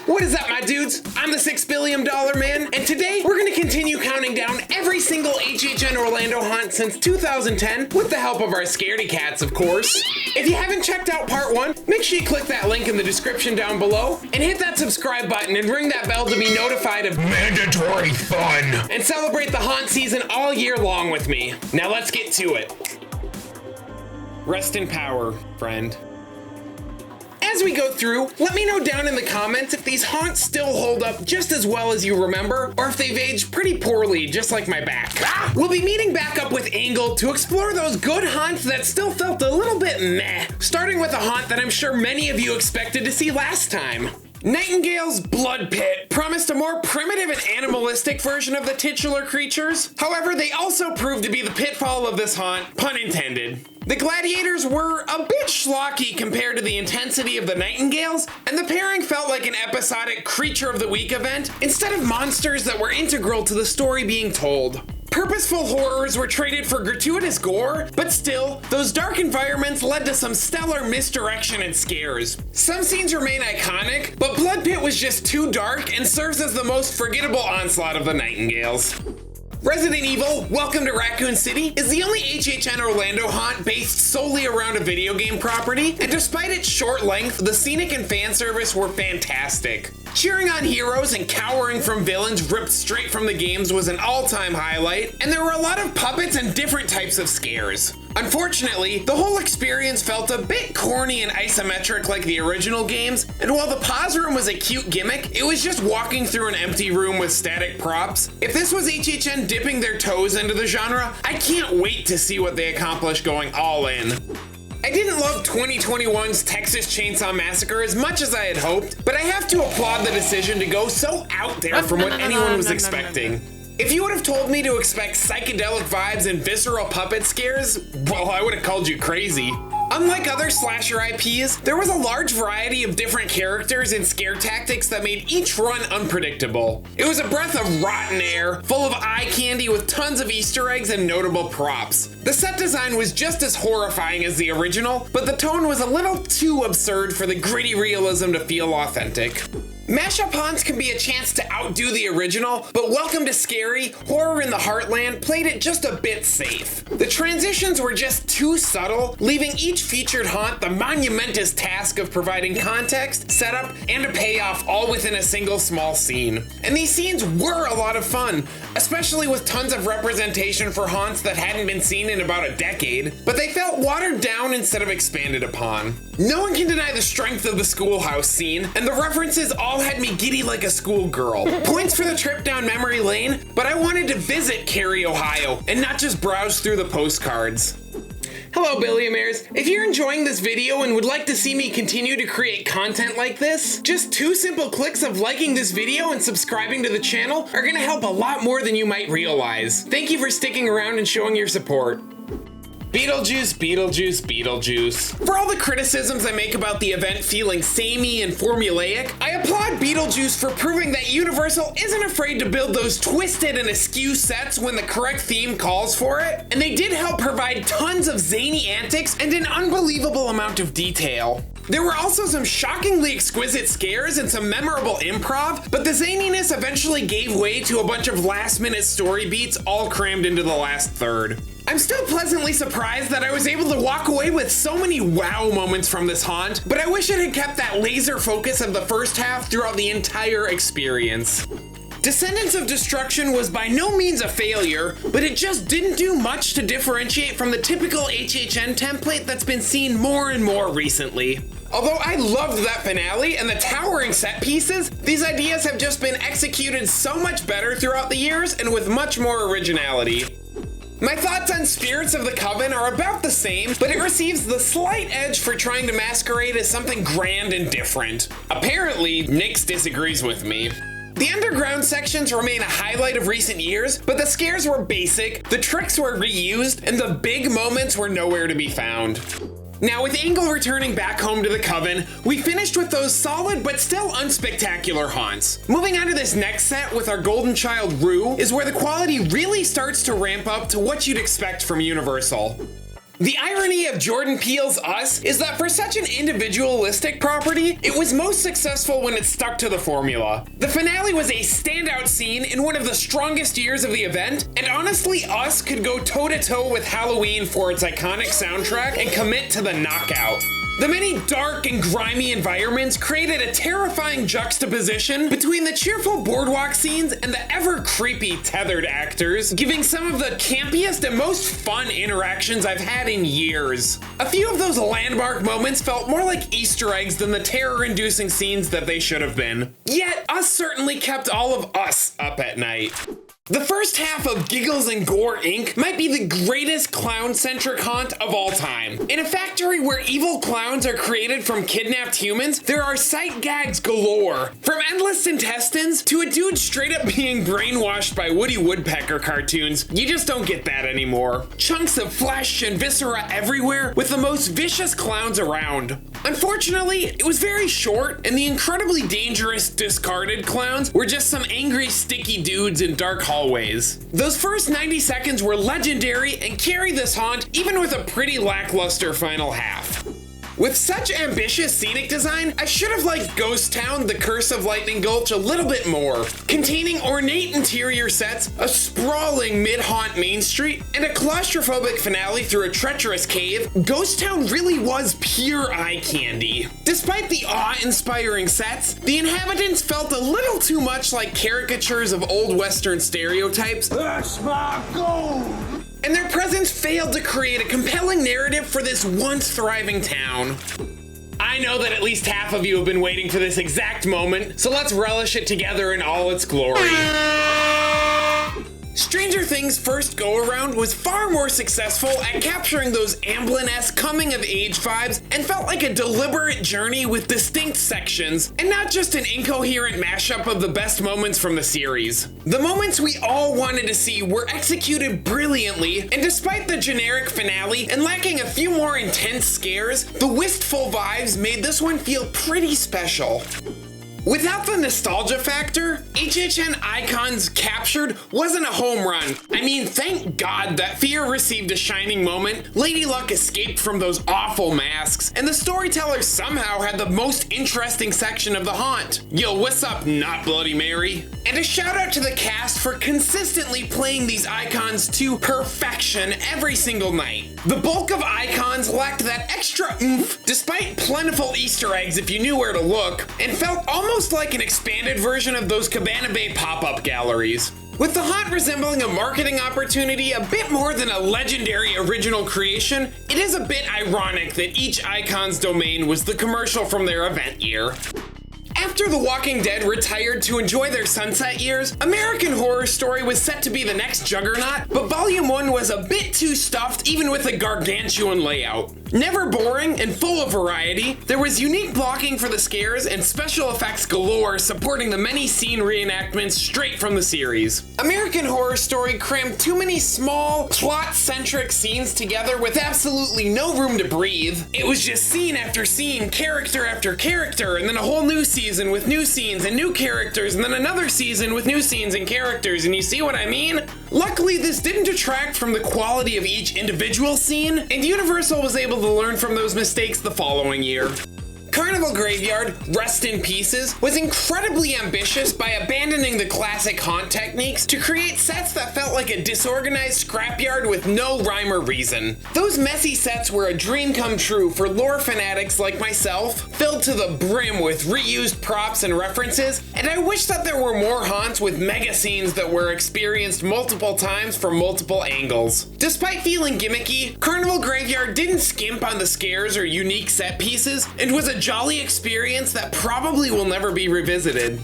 What is up, my dudes? I'm the $6 billion man, and today we're gonna continue counting down every single HHN Orlando haunt since 2010 with the help of our scaredy cats, of course. If you haven't checked out part 1, make sure you click that link in the description down below and hit that subscribe button and ring that bell to be notified of mandatory fun and celebrate the haunt season all year long with me. Now let's get to it. Rest in power, friend. As we go through, let me know down in the comments if these haunts still hold up just as well as you remember, or if they've aged pretty poorly, just like my back. We'll be meeting back up with Angle to explore those good haunts that still felt a little bit meh, starting with a haunt that I'm sure many of you expected to see last time. Nightingale's Blood Pit promised a more primitive and animalistic version of the titular creatures. However, they also proved to be the pitfall of this haunt, pun intended. The gladiators were a bit schlocky compared to the intensity of the Nightingales, and the pairing felt like an episodic Creature of the Week event instead of monsters that were integral to the story being told. Purposeful horrors were traded for gratuitous gore, but still, those dark environments led to some stellar misdirection and scares. Some scenes remain iconic, but Blood Pit was just too dark and serves as the most forgettable onslaught of the Nightingales. Resident Evil, Welcome to Raccoon City is the only HHN Orlando haunt based solely around a video game property, and despite its short length, the scenic and fan service were fantastic. Cheering on heroes and cowering from villains ripped straight from the games was an all-time highlight, and there were a lot of puppets and different types of scares. Unfortunately, the whole experience felt a bit corny and isometric like the original games, and while the pause room was a cute gimmick, it was just walking through an empty room with static props. If this was HHN dipping their toes into the genre, I can't wait to see what they accomplish going all in. I didn't love 2021's Texas Chainsaw Massacre as much as I had hoped, but I have to applaud the decision to go so out there from what anyone was expecting. If you would have told me to expect psychedelic vibes and visceral puppet scares, well, I would have called you crazy. Unlike other slasher IPs, there was a large variety of different characters and scare tactics that made each run unpredictable. It was a breath of rotten air, full of eye candy with tons of Easter eggs and notable props. The set design was just as horrifying as the original, but the tone was a little too absurd for the gritty realism to feel authentic. Mashup haunts can be a chance to outdo the original, but Welcome to Scary, Horror in the Heartland played it just a bit safe. The transitions were just too subtle, leaving each featured haunt the monumentous task of providing context, setup, and a payoff all within a single small scene. And these scenes were a lot of fun, especially with tons of representation for haunts that hadn't been seen in about a decade, but they felt watered down instead of expanded upon. No one can deny the strength of the schoolhouse scene, and the references all had me giddy like a schoolgirl. Points for the trip down memory lane, but I wanted to visit Cary, Ohio, and not just browse through the postcards. Hello, Billionaires. If you're enjoying this video and would like to see me continue to create content like this, just 2 simple clicks of liking this video and subscribing to the channel are gonna help a lot more than you might realize. Thank you for sticking around and showing your support. Beetlejuice, Beetlejuice, Beetlejuice. For all the criticisms I make about the event feeling samey and formulaic, I applaud Beetlejuice for proving that Universal isn't afraid to build those twisted and askew sets when the correct theme calls for it, and they did help provide tons of zany antics and an unbelievable amount of detail. There were also some shockingly exquisite scares and some memorable improv, but the zaniness eventually gave way to a bunch of last-minute story beats all crammed into the last third. I'm still pleasantly surprised that I was able to walk away with so many wow moments from this haunt, but I wish it had kept that laser focus of the first half throughout the entire experience. Descendants of Destruction was by no means a failure, but it just didn't do much to differentiate from the typical HHN template that's been seen more and more recently. Although I loved that finale and the towering set pieces, these ideas have just been executed so much better throughout the years and with much more originality. My thoughts on Spirits of the Coven are about the same, but it receives the slight edge for trying to masquerade as something grand and different. Apparently, Nyx disagrees with me. The underground sections remain a highlight of recent years, but the scares were basic, the tricks were reused, and the big moments were nowhere to be found. Now, with Angle returning back home to the Coven, we finished with those solid but still unspectacular haunts. Moving on to this next set with our golden child Rue is where the quality really starts to ramp up to what you'd expect from Universal. The irony of Jordan Peele's Us is that for such an individualistic property, it was most successful when it stuck to the formula. The finale was a standout scene in one of the strongest years of the event, and honestly, Us could go toe-to-toe with Halloween for its iconic soundtrack and commit to the knockout. The many dark and grimy environments created a terrifying juxtaposition between the cheerful boardwalk scenes and the ever-creepy tethered actors, giving some of the campiest and most fun interactions I've had in years. A few of those landmark moments felt more like Easter eggs than the terror-inducing scenes that they should have been. Yet, Us certainly kept all of us up at night. The first half of Giggles and Gore Inc. might be the greatest clown-centric haunt of all time. In a factory where evil clowns are created from kidnapped humans, there are sight gags galore. From endless intestines to a dude straight up being brainwashed by Woody Woodpecker cartoons, you just don't get that anymore. Chunks of flesh and viscera everywhere with the most vicious clowns around. Unfortunately, it was very short, and the incredibly dangerous discarded clowns were just some angry sticky dudes in dark hallways. Those first 90 seconds were legendary and carry this haunt even with a pretty lackluster final half. With such ambitious scenic design, I should have liked Ghost Town: The Curse of Lightning Gulch a little bit more. Containing ornate interior sets, a sprawling mid-haunt main street, and a claustrophobic finale through a treacherous cave, Ghost Town really was pure eye candy. Despite the awe-inspiring sets, the inhabitants felt a little too much like caricatures of old Western stereotypes. That's my goal! And their presence failed to create a compelling narrative for this once thriving town. I know that at least half of you have been waiting for this exact moment, so let's relish it together in all its glory. Stranger Things' first go-around was far more successful at capturing those Amblin-esque coming-of-age vibes and felt like a deliberate journey with distinct sections, and not just an incoherent mashup of the best moments from the series. The moments we all wanted to see were executed brilliantly, and despite the generic finale and lacking a few more intense scares, the wistful vibes made this one feel pretty special. Without the nostalgia factor, HHN Icons Captured wasn't a home run. I mean, thank God that Fear received a shining moment, Lady Luck escaped from those awful masks, and the storyteller somehow had the most interesting section of the haunt. Yo, what's up, not Bloody Mary? And a shout out to the cast for consistently playing these icons to perfection every single night. The bulk of Icons lacked that extra oomph, despite plentiful Easter eggs if you knew where to look, and felt almost like an expanded version of those Cabana Bay pop-up galleries. With the haunt resembling a marketing opportunity a bit more than a legendary original creation, it is a bit ironic that each Icon's domain was the commercial from their event year. After The Walking Dead retired to enjoy their sunset years, American Horror Story was set to be the next juggernaut, but Volume 1 was a bit too stuffed even with a gargantuan layout. Never boring and full of variety, there was unique blocking for the scares and special effects galore supporting the many scene reenactments straight from the series. American Horror Story crammed too many small, plot-centric scenes together with absolutely no room to breathe. It was just scene after scene, character after character, and then a whole new season with new scenes and new characters, and then another season with new scenes and characters, and you see what I mean? Luckily, this didn't detract from the quality of each individual scene, and Universal was able to learn from those mistakes the following year. Carnival Graveyard, Rest in Pieces, was incredibly ambitious by abandoning the classic haunt techniques to create sets that felt like a disorganized scrapyard with no rhyme or reason. Those messy sets were a dream come true for lore fanatics like myself, filled to the brim with reused props and references, and I wish that there were more haunts with mega scenes that were experienced multiple times from multiple angles. Despite feeling gimmicky, Carnival Graveyard didn't skimp on the scares or unique set pieces, and was a jolly experience that probably will never be revisited.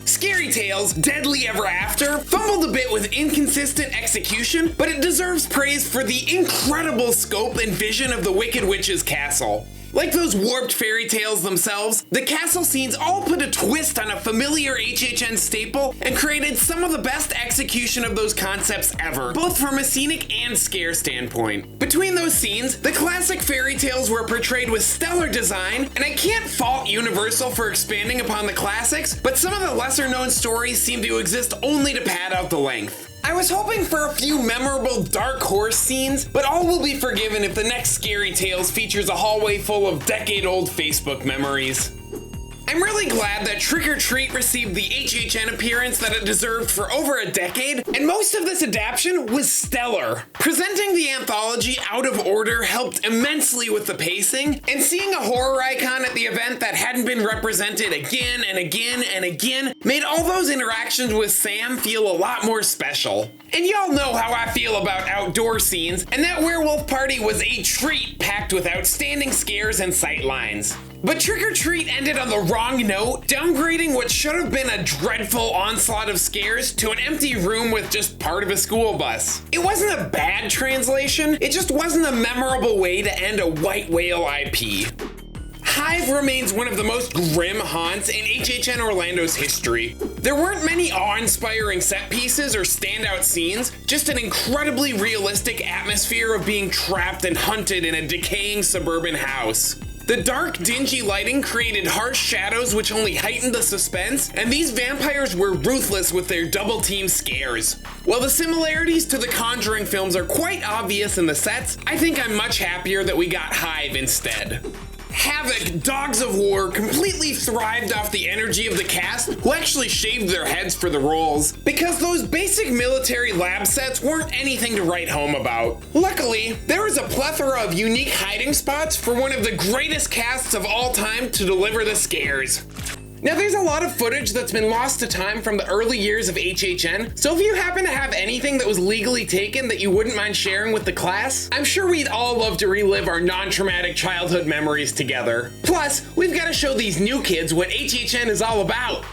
Scary Tales, Deadly Ever After fumbled a bit with inconsistent execution, but it deserves praise for the incredible scope and vision of the Wicked Witch's castle. Like those warped fairy tales themselves, the castle scenes all put a twist on a familiar HHN staple and created some of the best execution of those concepts ever, both from a scenic and scare standpoint. Between those scenes, the classic fairy tales were portrayed with stellar design, and I can't fault Universal for expanding upon the classics, but some of the lesser known stories seem to exist only to pad out the length. I was hoping for a few memorable dark horse scenes, but all will be forgiven if the next Scary Tales features a hallway full of decade-old Facebook memories. I'm really glad that Trick or Treat received the HHN appearance that it deserved for over a decade, and most of this adaptation was stellar. Presenting the anthology out of order helped immensely with the pacing, and seeing a horror icon at the event that hadn't been represented again and again and again made all those interactions with Sam feel a lot more special. And y'all know how I feel about outdoor scenes, and that werewolf party was a treat packed with outstanding scares and sightlines. But Trick or Treat ended on the wrong note, downgrading what should have been a dreadful onslaught of scares to an empty room with just part of a school bus. It wasn't a bad translation, it just wasn't a memorable way to end a white whale IP. Hive remains one of the most grim haunts in HHN Orlando's history. There weren't many awe-inspiring set pieces or standout scenes, just an incredibly realistic atmosphere of being trapped and hunted in a decaying suburban house. The dark, dingy lighting created harsh shadows which only heightened the suspense, and these vampires were ruthless with their double-team scares. While the similarities to the Conjuring films are quite obvious in the sets, I think I'm much happier that we got Hive instead. Havoc, Dogs of War completely thrived off the energy of the cast, who actually shaved their heads for the roles, because those basic military lab sets weren't anything to write home about. Luckily, there was a plethora of unique hiding spots for one of the greatest casts of all time to deliver the scares. Now, there's a lot of footage that's been lost to time from the early years of HHN, so if you happen to have anything that was legally taken that you wouldn't mind sharing with the class, I'm sure we'd all love to relive our non-traumatic childhood memories together. Plus, we've got to show these new kids what HHN is all about.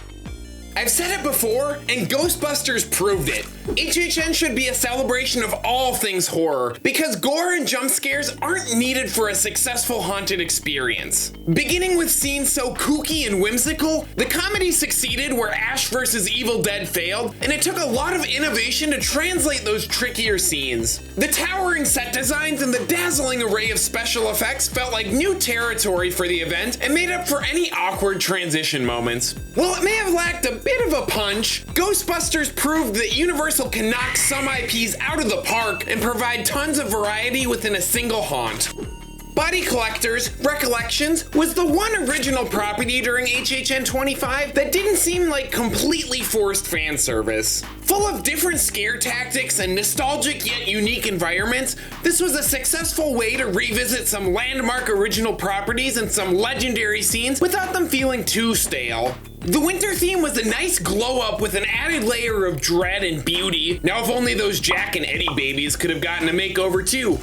I've said it before, and Ghostbusters proved it. HHN should be a celebration of all things horror, because gore and jump scares aren't needed for a successful haunted experience. Beginning with scenes so kooky and whimsical, the comedy succeeded where Ash vs. Evil Dead failed, and it took a lot of innovation to translate those trickier scenes. The towering set designs and the dazzling array of special effects felt like new territory for the event and made up for any awkward transition moments. While it may have lacked a bit of a punch, Ghostbusters proved that Universal can knock some IPs out of the park and provide tons of variety within a single haunt. Body Collectors, Recollections, was the one original property during HHN 25 that didn't seem like completely forced fan service. Full of different scare tactics and nostalgic yet unique environments, this was a successful way to revisit some landmark original properties and some legendary scenes without them feeling too stale. The winter theme was a nice glow up with an added layer of dread and beauty. Now if only those Jack and Eddie babies could have gotten a makeover too.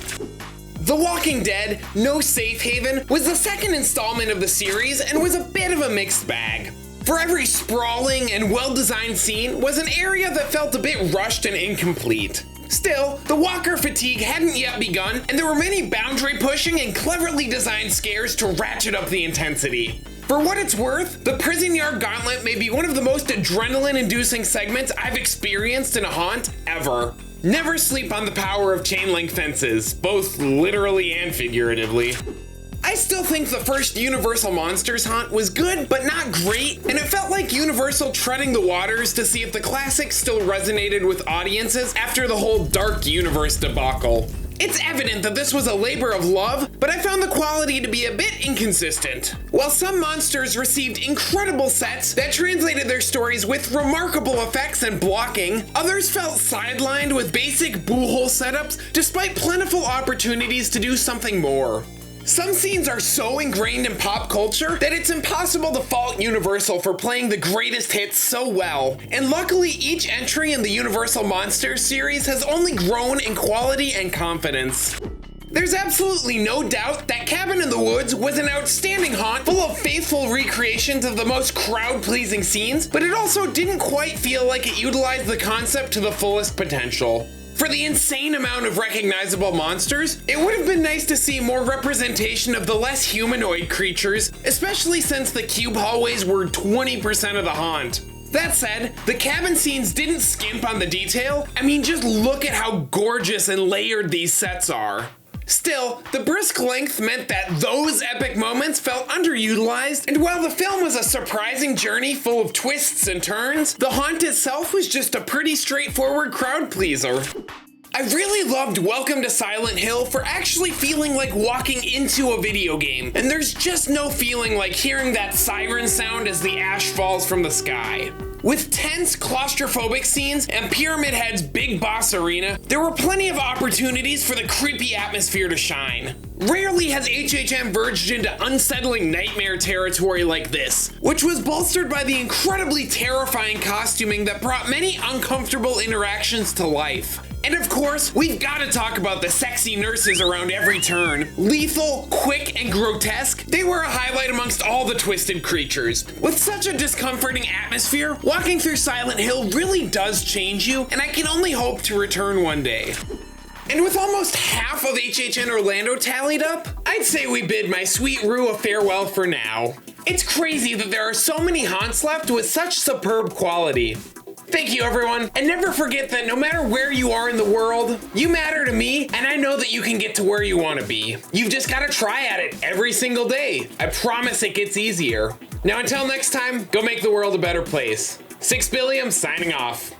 The Walking Dead, No Safe Haven, was the second installment of the series and was a bit of a mixed bag. For every sprawling and well-designed scene was an area that felt a bit rushed and incomplete. Still, the walker fatigue hadn't yet begun, and there were many boundary-pushing and cleverly designed scares to ratchet up the intensity. For what it's worth, the Prison Yard Gauntlet may be one of the most adrenaline-inducing segments I've experienced in a haunt ever. Never sleep on the power of chain link fences, both literally and figuratively. I still think the first Universal Monsters haunt was good, but not great, and it felt like Universal treading the waters to see if the classic still resonated with audiences after the whole Dark Universe debacle. It's evident that this was a labor of love, but I found the quality to be a bit inconsistent. While some monsters received incredible sets that translated their stories with remarkable effects and blocking, others felt sidelined with basic boo-hole setups despite plentiful opportunities to do something more. Some scenes are so ingrained in pop culture that it's impossible to fault Universal for playing the greatest hits so well, and luckily each entry in the Universal Monsters series has only grown in quality and confidence. There's absolutely no doubt that Cabin in the Woods was an outstanding haunt full of faithful recreations of the most crowd-pleasing scenes, but it also didn't quite feel like it utilized the concept to the fullest potential. For the insane amount of recognizable monsters, it would have been nice to see more representation of the less humanoid creatures, especially since the cube hallways were 20% of the haunt. That said, the cabin scenes didn't skimp on the detail. I mean, just look at how gorgeous and layered these sets are. Still, the brisk length meant that those epic moments felt underutilized, and while the film was a surprising journey full of twists and turns, the haunt itself was just a pretty straightforward crowd pleaser. I really loved Welcome to Silent Hill for actually feeling like walking into a video game, and there's just no feeling like hearing that siren sound as the ash falls from the sky. With tense, claustrophobic scenes and Pyramid Head's big boss arena, there were plenty of opportunities for the creepy atmosphere to shine. Rarely has HHN verged into unsettling nightmare territory like this, which was bolstered by the incredibly terrifying costuming that brought many uncomfortable interactions to life. And of course, we've got to talk about the sexy nurses around every turn. Lethal, quick, and grotesque, they were a highlight amongst all the twisted creatures. With such a discomforting atmosphere, walking through Silent Hill really does change you, and I can only hope to return one day. And with almost half of HHN Orlando tallied up, I'd say we bid my sweet Rue a farewell for now. It's crazy that there are so many haunts left with such superb quality. Thank you, everyone, and never forget that no matter where you are in the world, you matter to me, and I know that you can get to where you want to be. You've just got to try at it every single day. I promise it gets easier. Now, until next time, go make the world a better place. 6 Billiam signing off.